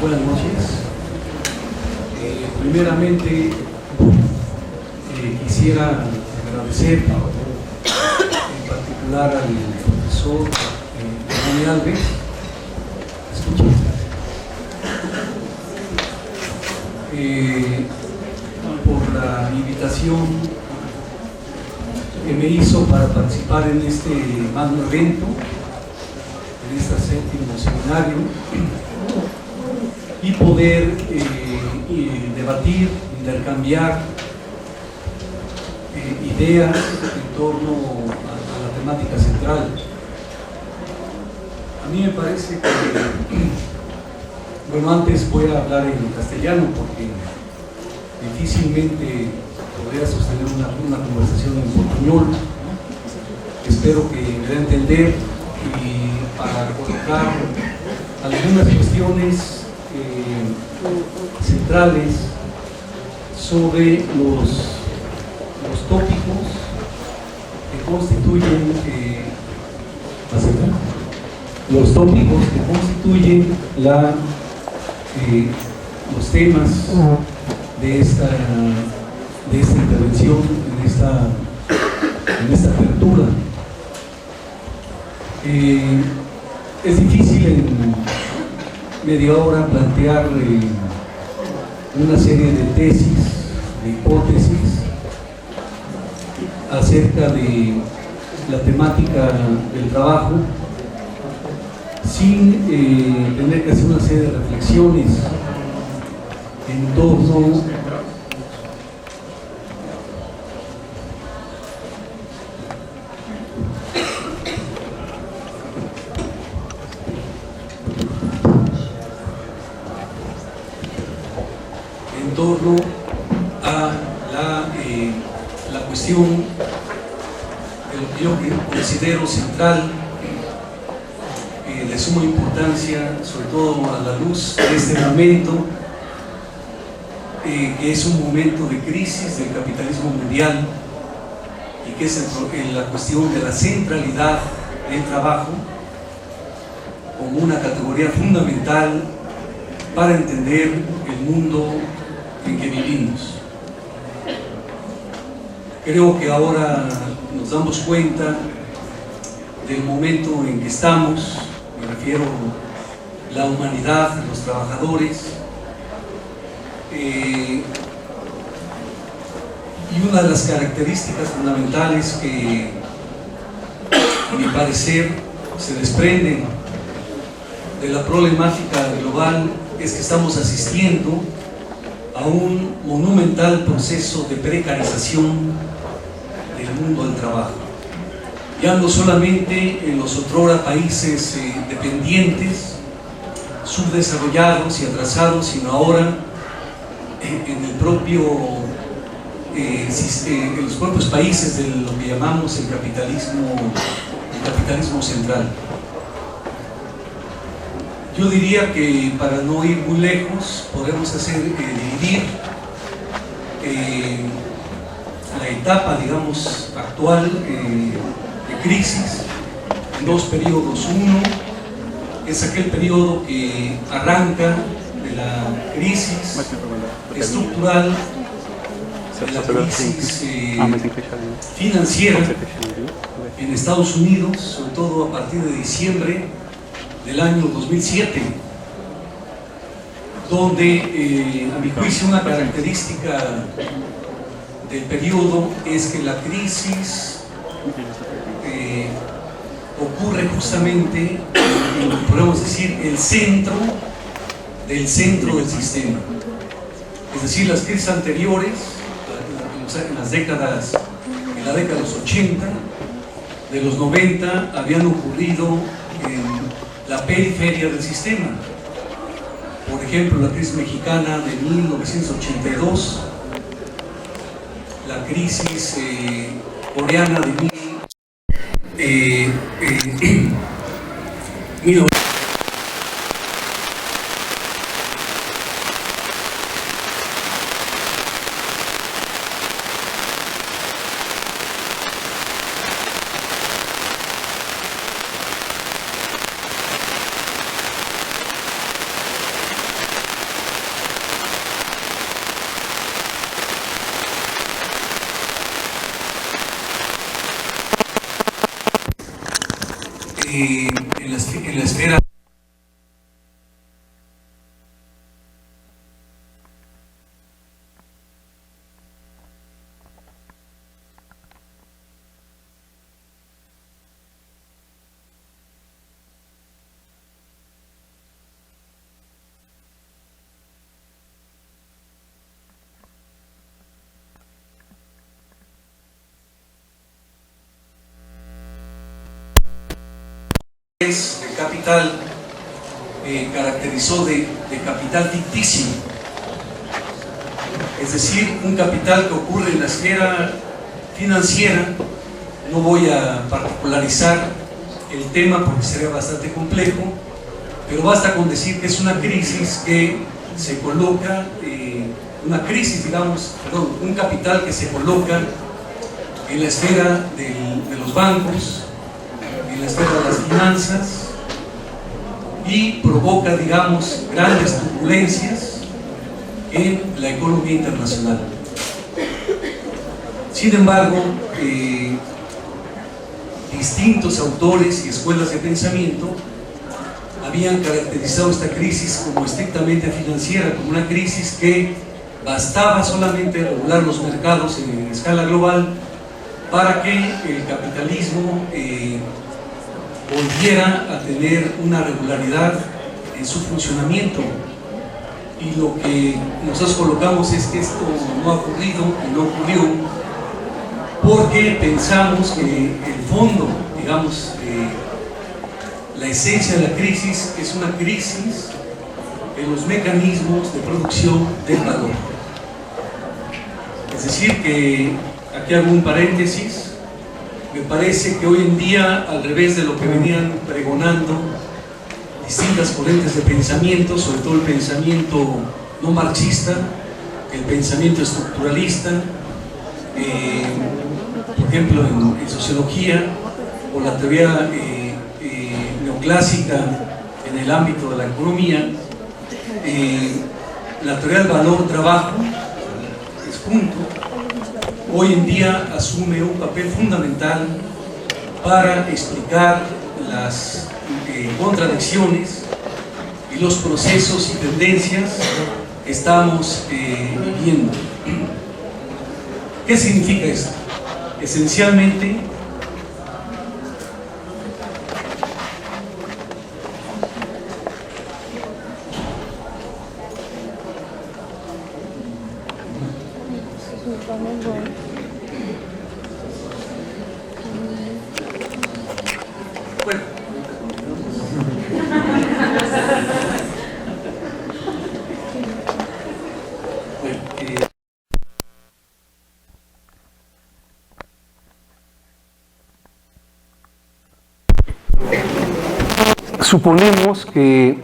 Buenas noches. Primeramente, quisiera agradecer en particular al profesor Dani Alves. ¿Escucha? Por la invitación que me hizo para participar en este magno evento, en este séptimo seminario, y poder debatir, intercambiar ideas en torno a la temática central. A mí me parece que, bueno, antes voy a hablar en castellano porque difícilmente podría sostener una conversación en portuñol. Espero que me dé a entender, y para colocar algunas cuestiones centrales sobre los tópicos que constituyen los temas de esta intervención, en esta apertura. Es difícil en media hora plantear una serie de tesis, de hipótesis acerca de la temática del trabajo sin tener que hacer una serie de reflexiones en torno a la cuestión de lo que yo considero central, de suma importancia, sobre todo a la luz de este momento, que es un momento de crisis del capitalismo mundial, y que es la cuestión de la centralidad del trabajo como una categoría fundamental para entender el mundo en que vivimos. Creo que ahora nos damos cuenta del momento en que estamos, me refiero a la humanidad, los trabajadores, y una de las características fundamentales que, a mi parecer, se desprenden de la problemática global es que estamos asistiendo a un monumental proceso de precarización del mundo del trabajo. Ya no solamente en los otrora países dependientes, subdesarrollados y atrasados, sino ahora en el propio, en los propios países de lo que llamamos el capitalismo central. Yo diría que, para no ir muy lejos, podemos dividir la etapa, digamos, actual de crisis en dos periodos. Uno es aquel periodo que arranca de la crisis estructural, de la crisis financiera en Estados Unidos, sobre todo a partir de diciembre del año 2007, donde, a mi juicio, una característica del periodo es que la crisis ocurre justamente en lo que podemos decir el centro del sistema. Es decir, las crisis anteriores, en la década de los 80, de los 90, habían ocurrido en la periferia del sistema. Por ejemplo, la crisis mexicana de 1982, la crisis coreana de 1900. en la esfera del capital caracterizó de capital ficticio, es decir, un capital que ocurre en la esfera financiera. No voy a particularizar el tema porque sería bastante complejo, pero basta con decir que es una crisis que se coloca, un capital que se coloca en la esfera de los bancos, en la esfera de las finanzas, y provoca, digamos, grandes turbulencias en la economía internacional. Sin embargo, distintos autores y escuelas de pensamiento habían caracterizado esta crisis como estrictamente financiera, como una crisis que bastaba solamente regular los mercados en escala global para que el capitalismo volviera a tener una regularidad en su funcionamiento. Y lo que nosotros colocamos es que esto no ha ocurrido y no ocurrió porque pensamos que el fondo, digamos, la esencia de la crisis es una crisis en los mecanismos de producción del valor. Es decir, que aquí hago un paréntesis. Me parece que hoy en día, al revés de lo que venían pregonando distintas corrientes de pensamiento, sobre todo el pensamiento no marxista, el pensamiento estructuralista, por ejemplo en sociología, o la teoría neoclásica en el ámbito de la economía, la teoría del valor-trabajo, es punto, hoy en día asume un papel fundamental para explicar las contradicciones y los procesos y tendencias que estamos viviendo. ¿Qué significa esto? Esencialmente, suponemos que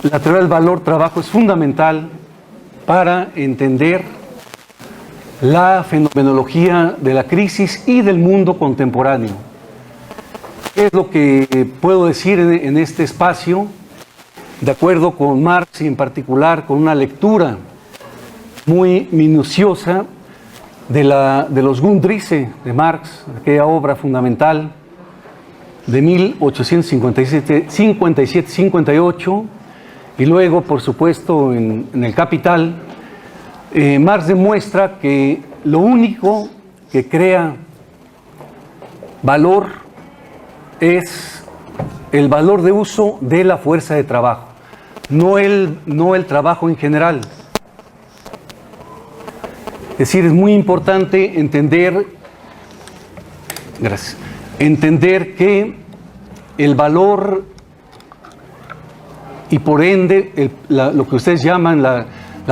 la teoría del valor-trabajo es fundamental para entender la fenomenología de la crisis y del mundo contemporáneo. ¿Qué es lo que puedo decir en este espacio? De acuerdo con Marx y en particular con una lectura muy minuciosa de los Grundrisse de Marx, aquella obra fundamental de 1857-58, y luego, por supuesto, en el Capital, Marx demuestra que lo único que crea valor es el valor de uso de la fuerza de trabajo, no el trabajo en general. Es decir, es muy importante entender que el valor y por ende lo que ustedes llaman la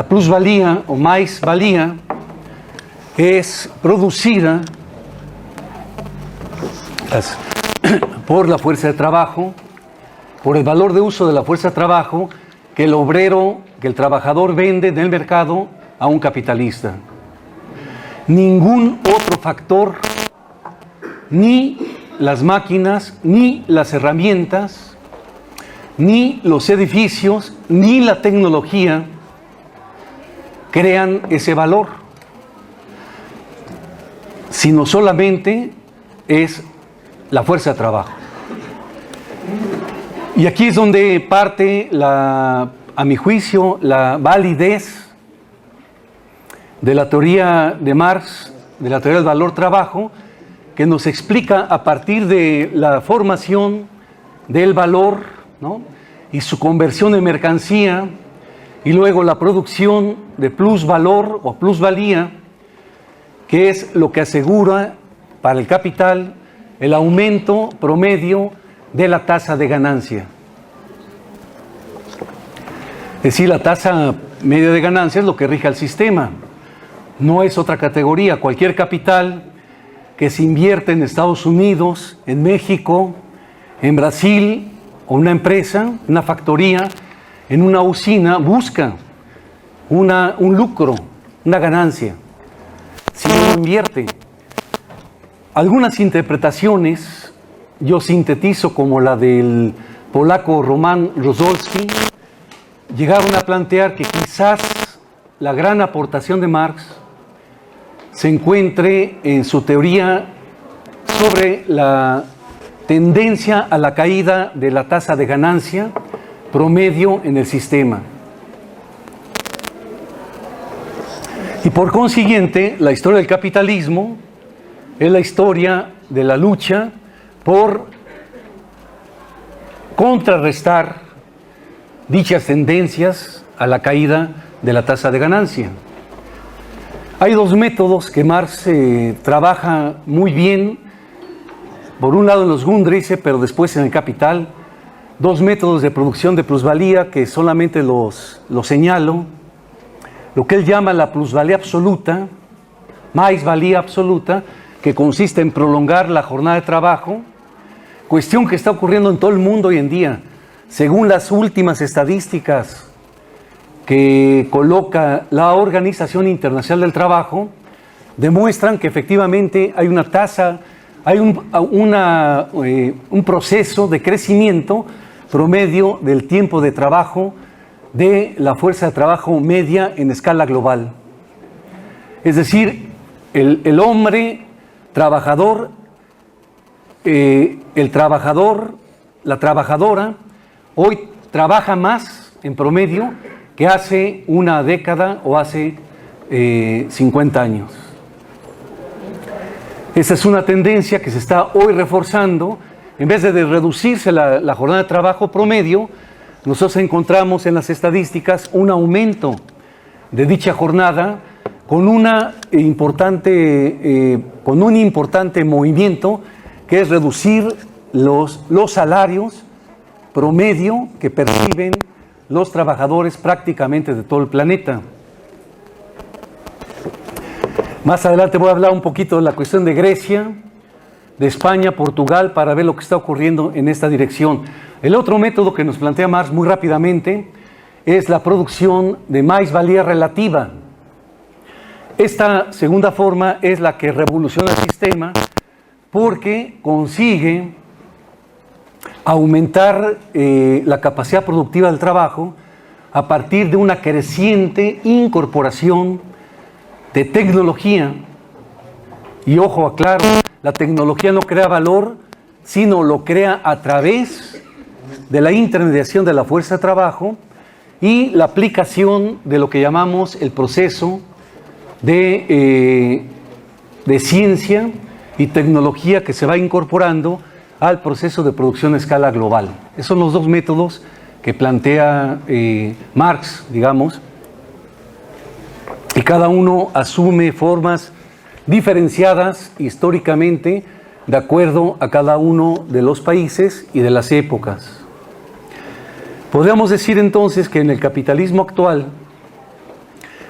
plusvalía o maisvalía es producida por la fuerza de trabajo, por el valor de uso de la fuerza de trabajo que el trabajador vende del mercado a un capitalista. Ningún otro factor, ni las máquinas, ni las herramientas, ni los edificios, ni la tecnología crean ese valor, sino solamente es la fuerza de trabajo. Y aquí es donde parte, a mi juicio, la validez de la teoría de Marx, de la teoría del valor-trabajo, que nos explica a partir de la formación del valor, ¿no?, y su conversión en mercancía, y luego la producción de plusvalor o plusvalía, que es lo que asegura para el capital el aumento promedio de la tasa de ganancia. Es decir, la tasa media de ganancia es lo que rige al sistema, no es otra categoría. Cualquier capital que se invierte en Estados Unidos, en México, en Brasil, o una empresa, una factoría, en una usina, busca un lucro, una ganancia, si no invierte. Algunas interpretaciones yo sintetizo, como la del polaco Roman Rosolski, llegaron a plantear que quizás la gran aportación de Marx se encuentre en su teoría sobre la tendencia a la caída de la tasa de ganancia promedio en el sistema. Y por consiguiente, la historia del capitalismo es la historia de la lucha por contrarrestar dichas tendencias a la caída de la tasa de ganancia. Hay dos métodos que Marx trabaja muy bien, por un lado en los Grundrisse, pero después en el Capital, dos métodos de producción de plusvalía que solamente los señalo. Lo que él llama la plusvalía absoluta, más-valía absoluta, que consiste en prolongar la jornada de trabajo, cuestión que está ocurriendo en todo el mundo hoy en día. Según las últimas estadísticas que coloca la Organización Internacional del Trabajo, demuestran que efectivamente hay una tasa, hay un proceso de crecimiento promedio del tiempo de trabajo de la fuerza de trabajo media en escala global. Es decir, el hombre trabajador, el trabajador, la trabajadora, hoy trabaja más en promedio que hace una década o hace 50 años. Esa es una tendencia que se está hoy reforzando. En vez de reducirse la jornada de trabajo promedio, nosotros encontramos en las estadísticas un aumento de dicha jornada con un importante movimiento, que es reducir los salarios promedio que perciben los trabajadores prácticamente de todo el planeta. Más adelante voy a hablar un poquito de la cuestión de Grecia, de España, Portugal, para ver lo que está ocurriendo en esta dirección. El otro método que nos plantea Marx muy rápidamente es la producción de más-valía relativa. Esta segunda forma es la que revoluciona el sistema porque consigue aumentar la capacidad productiva del trabajo a partir de una creciente incorporación de tecnología. Y ojo, aclaro, la tecnología no crea valor, sino lo crea a través de la intermediación de la fuerza de trabajo y la aplicación de lo que llamamos el proceso de ciencia y tecnología que se va incorporando al proceso de producción a escala global. Esos son los dos métodos que plantea Marx, digamos, y cada uno asume formas diferenciadas históricamente de acuerdo a cada uno de los países y de las épocas. Podríamos decir entonces que en el capitalismo actual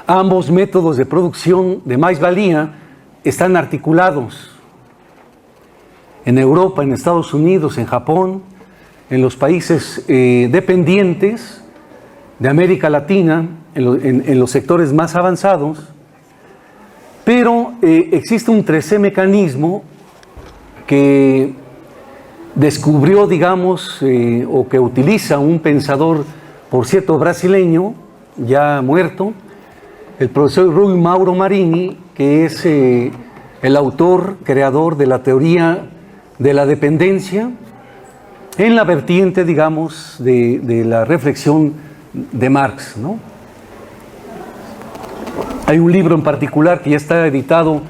ambos métodos de producción de más-valía están articulados. En Europa, en Estados Unidos, en Japón, en los países dependientes de América Latina, en los sectores más avanzados, pero existe un tercer mecanismo que descubrió, digamos, o que utiliza un pensador, por cierto, brasileño, ya muerto, el profesor Rui Mauro Marini, que es el autor, creador de la teoría de la dependencia, en la vertiente, digamos, de la reflexión de Marx, ¿no? Hay un libro en particular que ya está editado,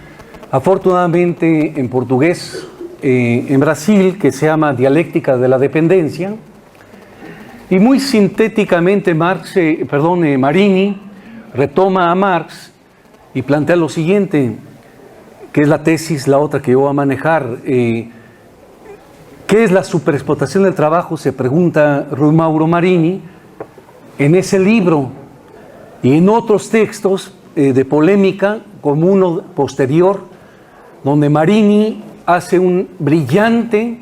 afortunadamente, en portugués, en Brasil, que se llama Dialéctica de la Dependencia, y muy sintéticamente Marini retoma a Marx y plantea lo siguiente, que es la tesis, la otra que yo voy a manejar. ¿Qué es la superexplotación del trabajo? Se pregunta Rui Mauro Marini en ese libro y en otros textos de polémica, como uno posterior, donde Marini hace una brillante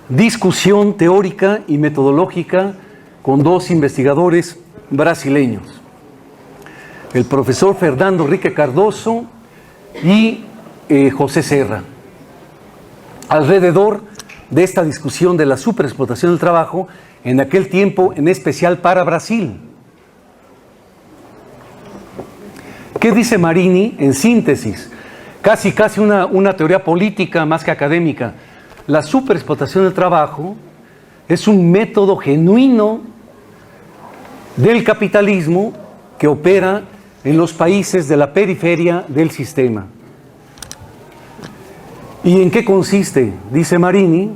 discusión teórica y metodológica con dos investigadores brasileños, el profesor Fernando Henrique Cardoso y José Serra, alrededor de esta discusión de la superexplotación del trabajo, en aquel tiempo en especial para Brasil. ¿Qué dice Marini en síntesis? Casi una teoría política más que académica. La superexplotación del trabajo es un método genuino del capitalismo que opera en los países de la periferia del sistema. ¿Y en qué consiste? Dice Marini,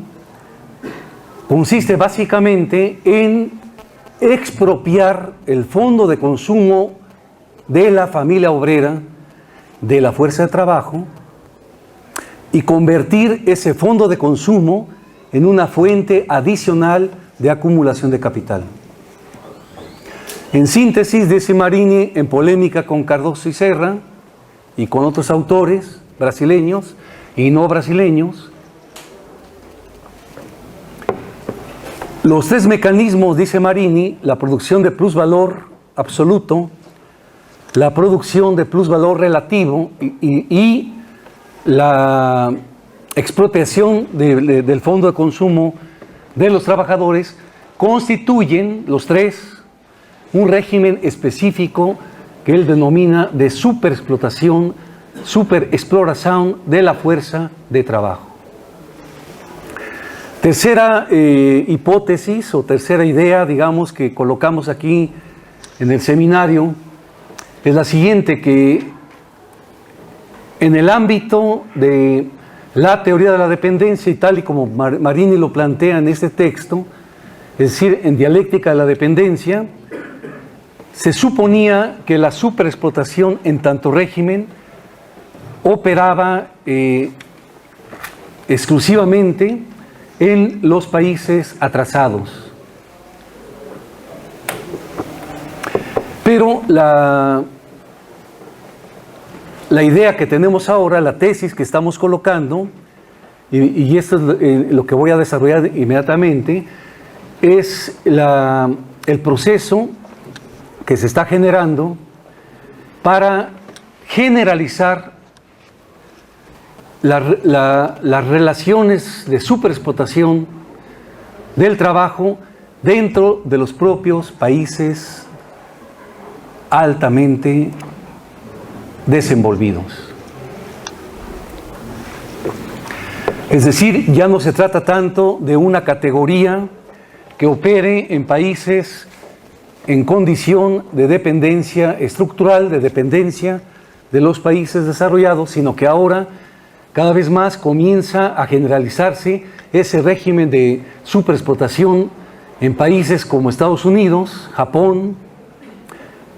consiste básicamente en expropiar el fondo de consumo de la familia obrera, de la fuerza de trabajo, y convertir ese fondo de consumo en una fuente adicional de acumulación de capital. En síntesis, dice Marini, en polémica con Cardoso y Serra y con otros autores brasileños y no brasileños, los tres mecanismos, dice Marini: la producción de plusvalor absoluto, la producción de plusvalor relativo y la expropiación del fondo de consumo de los trabajadores, constituyen los tres un régimen específico que él denomina de superexplotación, superexploración de la fuerza de trabajo. Tercera hipótesis o tercera idea, digamos, que colocamos aquí en el seminario, es la siguiente, que en el ámbito de la teoría de la dependencia, y tal y como Marini lo plantea en este texto, es decir, en Dialéctica de la Dependencia, se suponía que la superexplotación en tanto régimen operaba exclusivamente en los países atrasados. Pero la idea que tenemos ahora, la tesis que estamos colocando, y esto es lo que voy a desarrollar inmediatamente, es el proceso que se está generando para generalizar las relaciones de superexplotación del trabajo dentro de los propios países altamente desenvolvidos. Es decir, ya no se trata tanto de una categoría que opere en países en condición de dependencia estructural, de dependencia de los países desarrollados, sino que ahora cada vez más comienza a generalizarse ese régimen de superexplotación en países como Estados Unidos, Japón,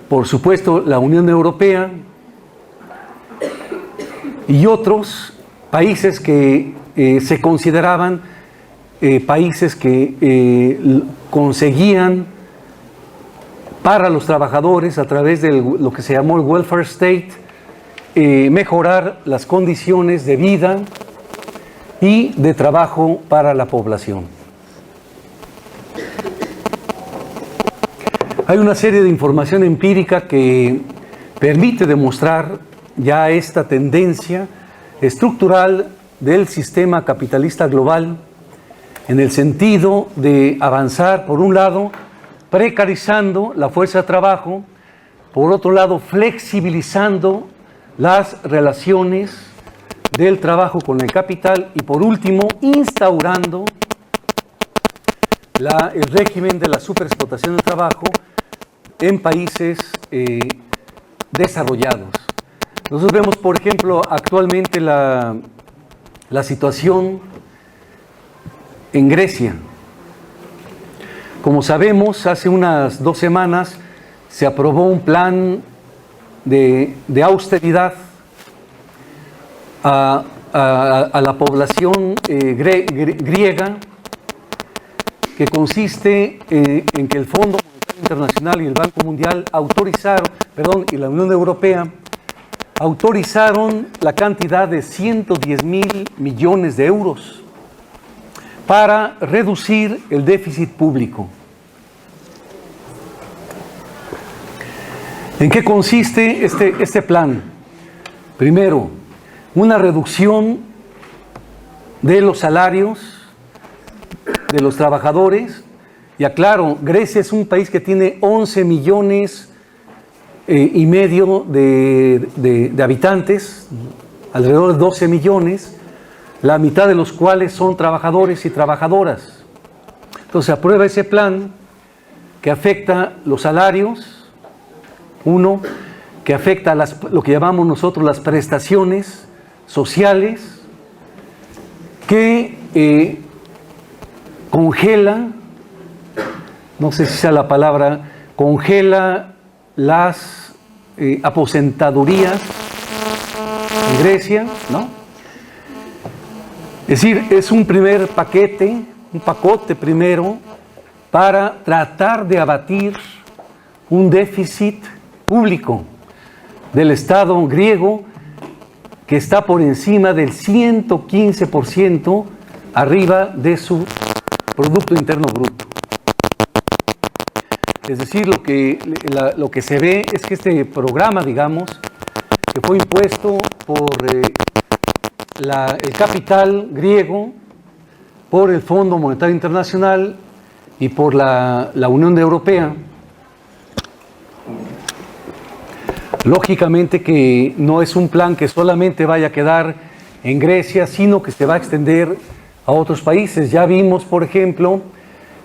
por supuesto la Unión Europea y otros países que se consideraban países que conseguían para los trabajadores a través de lo que se llamó el welfare state, mejorar las condiciones de vida y de trabajo para la población. Hay una serie de información empírica que permite demostrar ya esta tendencia estructural del sistema capitalista global en el sentido de avanzar, por un lado, precarizando la fuerza de trabajo, por otro lado, flexibilizando las relaciones del trabajo con el capital y, por último, instaurando el régimen de la superexplotación del trabajo en países desarrollados. Nosotros vemos, por ejemplo, actualmente la situación en Grecia. Como sabemos, hace unas 2 semanas se aprobó un plan de austeridad a la población griega, que consiste en que el Fondo Monetario Internacional y el Banco Mundial y la Unión Europea autorizaron la cantidad de 110.000 millones de euros para reducir el déficit público. ¿En qué consiste este plan? Primero, una reducción de los salarios de los trabajadores. Y aclaro, Grecia es un país que tiene 11 millones y medio de habitantes, alrededor de 12 millones, la mitad de los cuales son trabajadores y trabajadoras. Entonces se aprueba ese plan que afecta los salarios, uno, que afecta lo que llamamos nosotros las prestaciones sociales, que congela, no sé si sea la palabra, congela las aposentadorías en Grecia, ¿no? Es decir, es un primer pacote primero para tratar de abatir un déficit público del Estado griego que está por encima del 115% arriba de su Producto Interno Bruto. Es decir, lo que se ve es que este programa, digamos, que fue impuesto por el capital griego, por el Fondo Monetario Internacional y por la Unión Europea, lógicamente que no es un plan que solamente vaya a quedar en Grecia, sino que se va a extender a otros países. Ya vimos, por ejemplo,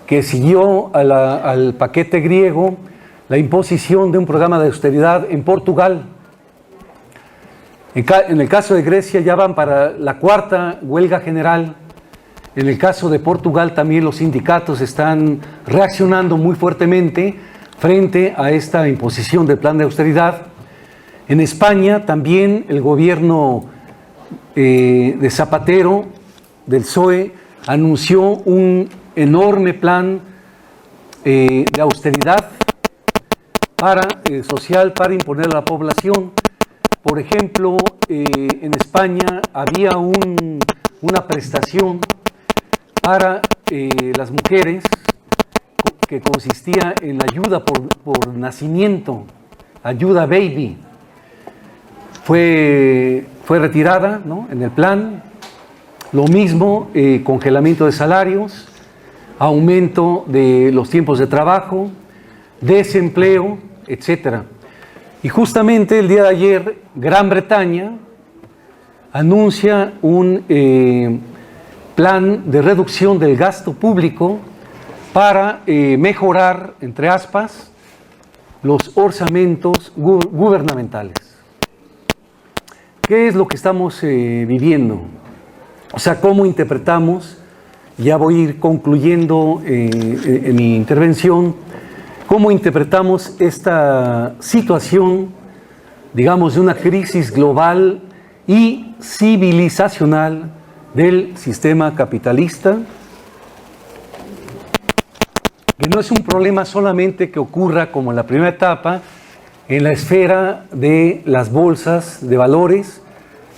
que siguió al paquete griego la imposición de un programa de austeridad en Portugal. En el caso de Grecia ya van para la 4ª huelga general. En el caso de Portugal también los sindicatos están reaccionando muy fuertemente frente a esta imposición del plan de austeridad. En España también el gobierno de Zapatero, del PSOE, anunció un enorme plan de austeridad social para imponer a la población. Por ejemplo, en España había una prestación para las mujeres que consistía en la ayuda por nacimiento, ayuda baby. Fue retirada, ¿no?, en el plan. Lo mismo, congelamiento de salarios, aumento de los tiempos de trabajo, desempleo, etc. Y justamente el día de ayer, Gran Bretaña anuncia un plan de reducción del gasto público para mejorar, entre aspas, los orzamentos gubernamentales. ¿Qué es lo que estamos viviendo? O sea, ¿cómo interpretamos? Ya voy a ir concluyendo en mi intervención. ¿Cómo interpretamos esta situación, digamos, de una crisis global y civilizacional del sistema capitalista? Que no es un problema solamente que ocurra, como en la primera etapa, en la esfera de las bolsas de valores,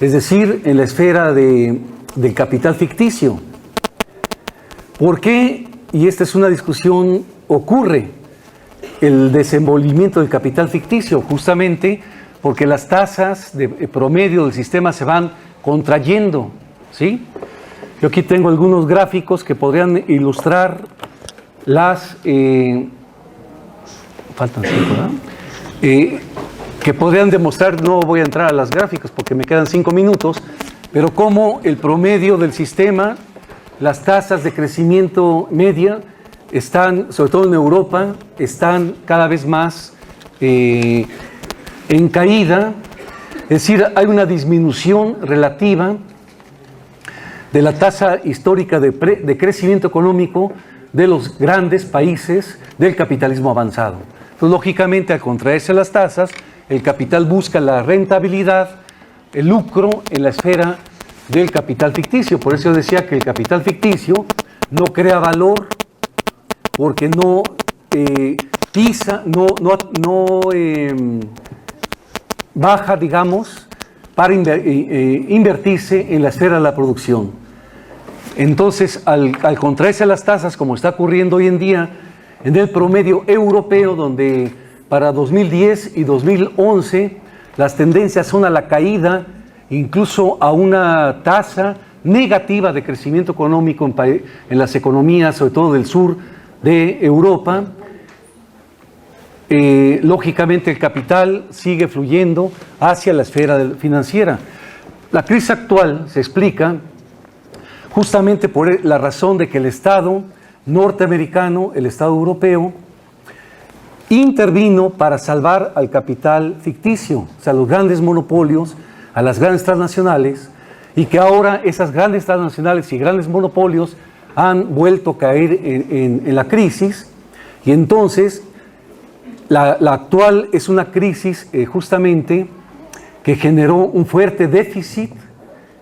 es decir, en la esfera del capital ficticio. ¿Por qué? Y esta es una discusión, ocurre el desenvolvimiento del capital ficticio, justamente porque las tasas de promedio del sistema se van contrayendo, ¿sí? Yo aquí tengo algunos gráficos que podrían ilustrar faltan 5, ¿verdad? Que podrían demostrar, no voy a entrar a las gráficas porque me quedan 5 minutos, pero cómo el promedio del sistema, las tasas de crecimiento media están, sobre todo en Europa, están cada vez más en caída, es decir, hay una disminución relativa de la tasa histórica de crecimiento económico de los grandes países del capitalismo avanzado. Entonces, lógicamente, al contraerse las tasas, el capital busca la rentabilidad, el lucro en la esfera del capital ficticio. Por eso yo decía que el capital ficticio no crea valor porque no baja, digamos, para invertirse en la esfera de la producción. Entonces, al contraerse las tasas, como está ocurriendo hoy en día en el promedio europeo, donde para 2010 y 2011 las tendencias son a la caída, incluso a una tasa negativa de crecimiento económico en las economías, sobre todo del sur de Europa, lógicamente el capital sigue fluyendo hacia la esfera financiera. La crisis actual se explica justamente por la razón de que el Estado norteamericano, el Estado europeo, intervino para salvar al capital ficticio, o sea, los grandes monopolios, a las grandes transnacionales, y que ahora esas grandes transnacionales y grandes monopolios han vuelto a caer en la crisis, y entonces la actual es una crisis justamente que generó un fuerte déficit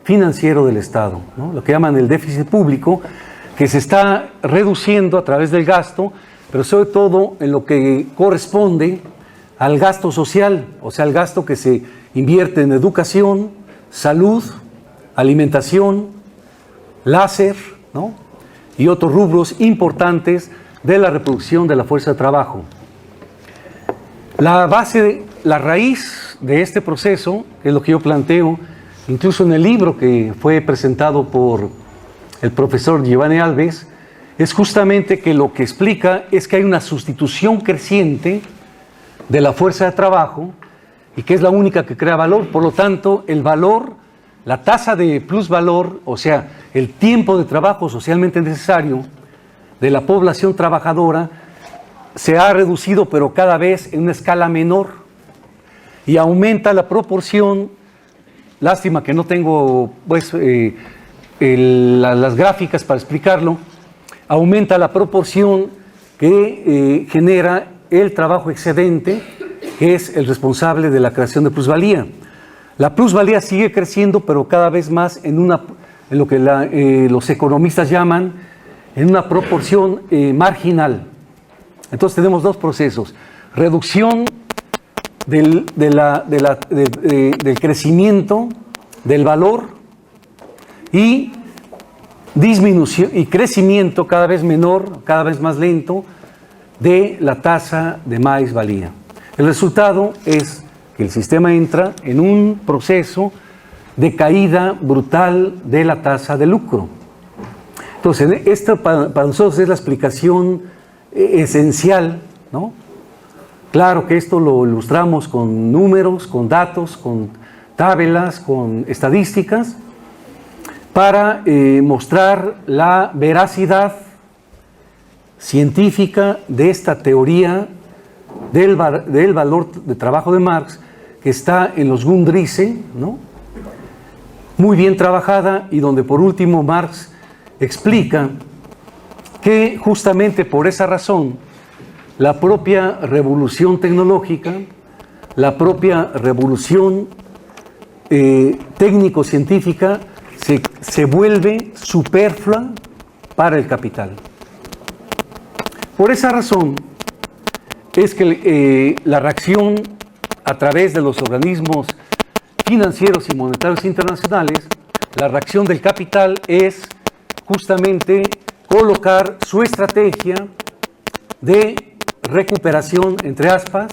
financiero del Estado, ¿no? Lo que llaman el déficit público, que se está reduciendo a través del gasto, pero sobre todo en lo que corresponde al gasto social, o sea, el gasto que se invierte en educación, salud, alimentación, láser, ¿no? Y otros rubros importantes de la reproducción de la fuerza de trabajo. La raíz de este proceso, que es lo que yo planteo, incluso en el libro que fue presentado por el profesor Giovanni Alves, es justamente que lo que explica es que hay una sustitución creciente de la fuerza de trabajo y que es la única que crea valor. Por lo tanto, el valor, la tasa de plusvalor, o sea, el tiempo de trabajo socialmente necesario de la población trabajadora, se ha reducido, pero cada vez en una escala menor, y aumenta la proporción. Lástima que no tengo pues, las gráficas para explicarlo. Aumenta la proporción que genera el trabajo excedente, que es el responsable de la creación de plusvalía. La plusvalía sigue creciendo, pero cada vez más en lo que los economistas llaman en una proporción marginal. Entonces tenemos dos procesos: reducción del crecimiento del valor y disminución y crecimiento cada vez menor, cada vez más lento de la tasa de más-valía. El resultado es que el sistema entra en un proceso de caída brutal de la tasa de lucro. Entonces, esto para nosotros es la explicación esencial, ¿no? Claro que esto lo ilustramos con números, con datos, con tablas, con estadísticas, para mostrar la veracidad científica de esta teoría del valor de trabajo de Marx, que está en los Grundrisse, ¿no? Muy bien trabajada, y donde por último Marx explica que justamente por esa razón la propia revolución tecnológica, la propia revolución técnico-científica se vuelve superflua para el capital. Por esa razón es que la reacción a través de los organismos financieros y monetarios internacionales, la reacción del capital es justamente colocar su estrategia de recuperación, entre aspas,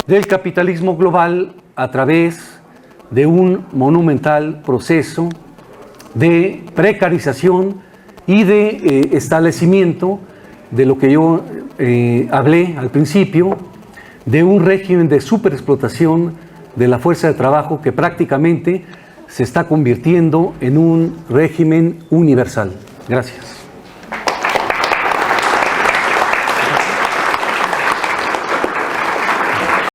del capitalismo global a través de un monumental proceso de precarización y de establecimiento de lo que yo hablé al principio, de un régimen de superexplotación de la fuerza de trabajo que prácticamente se está convirtiendo en un régimen universal. Gracias.